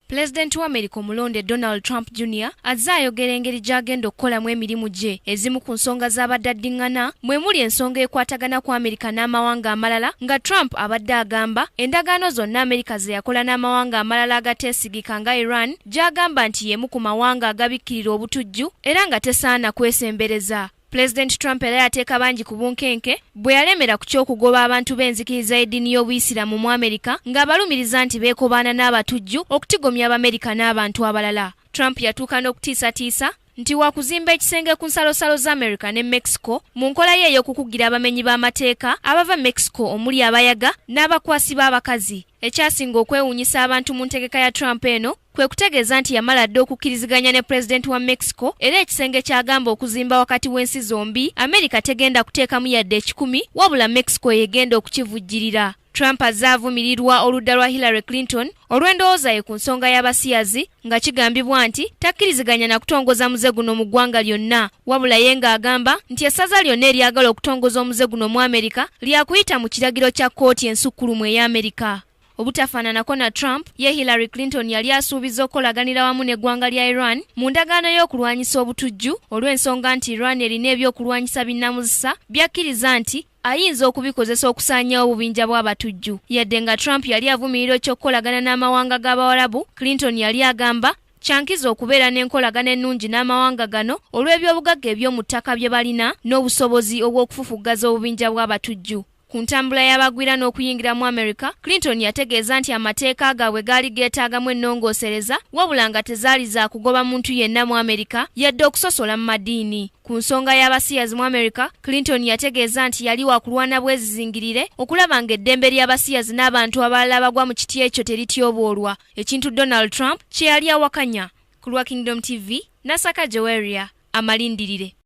Pulezidenti wa Amerika omulonde Donald Trump Jr. azze ayogera engeri gy'agenda okukolamu emirimu gye. Ezimu ku nsonga z'abadde addiŋŋana mwe muli ensonga ekwatagana ku Amerika n'amawanga amalala, nga Trump abadde agamba endagaano zonna Amerika ze yakola n'amawanga amalala agateesigika nga Iran, gy'agamba nti y'emu ku mawanga agabikkirira obutujju era nga tesaana kwesembereza. President Trump era yateeka bangi ku bunkenke bwe yalemera ku ky'okugoba abantu b'enzikiriza y'eddiini y'Obuyisiraamu mu Amerika ng'abalumiriza nti beekobaana n'abatujju okutigomya Abamerika n'abantu abalala. Trump yatuuka n'okutiisatiisa nti wakuzimba ekisenge ku nsalosalo za Amerika ne Mexico mu nkola ye ey'okukugira abamenyi b'amateeka abava Mexico omuli abayaga n'abakwasi b'abakazi. Ekyasinga okwewuunyisa abantu mu ntegeka ya Trump eno kwe kutegeeza nti yamala dde okukkiriziganya ne pulezidenti wa Mexico era ekisenge ky'agamba okuzimba wakati w'ensi zombi Amerika tegenda kuteekamu yadde ekikumi wabula Mexico yegenda okukivujjirira. Trump azze avumirirwa oludda lwa Hillary Clinton olw'endowooza ye ku nsonga y'abasiyazi nga kigambibwa nti takkiriziganya na kutongoza muze guno mu ggwanga lyonna, wabula ye ng'agamba nti essaza lyonna eryagala okutongoza omuze guno mu Amerika lyakuyita mu kiragiro kya kkooti ensukkulumu ey'Amerika. Obutafaananako na Trump, ye Hillary Clinton yali asuubiza okukolaganira wamu n'eggwanga lya Iran mu ndagaano y'okulwanyisa obutujju olw'ensonga nti Iran erina ebyokulwanyisa binnamuzisa byakkiriza nti ayinza okubikozesa okusaanyaawo obubinja bw'abatujju. Yadde nga Trump yali avumirira ekyokukolagana n'amawanga g'Abawarabu, Clinton yali agamba kyankiza okubeera n'enkolagana ennungi n'amawanga gano olw'ebyobugagga eby'omu ttaka bye balina n'obusobozi obw'okufufuggaza obubinja bw'abatujju. Ku ntambula y'abagwira n'okuyingira mu Amerika, Clinton yategeeza nti amateeka gaabwe gaali geetaagamu ennongoosereza wabula nga tezaali za kugoba muntu yenna mu Amerika yadde okusosola mu madiini. Ku nsonga y'abasiyazi mu Amerika, Clinton yategeeza nti yali waakulwana bwezizingirire okulaba ng'eddembe ly'abasiyazi n'abantu abalala bagwa mu kiti ekyo terityoboolwa, ekintu Donald Trump kye yali awakanya. Ku lwa Kingdom TV, Nasaka Joweria, amalindirire.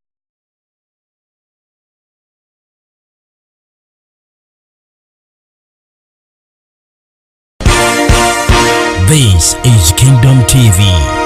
This is Kingdom TV.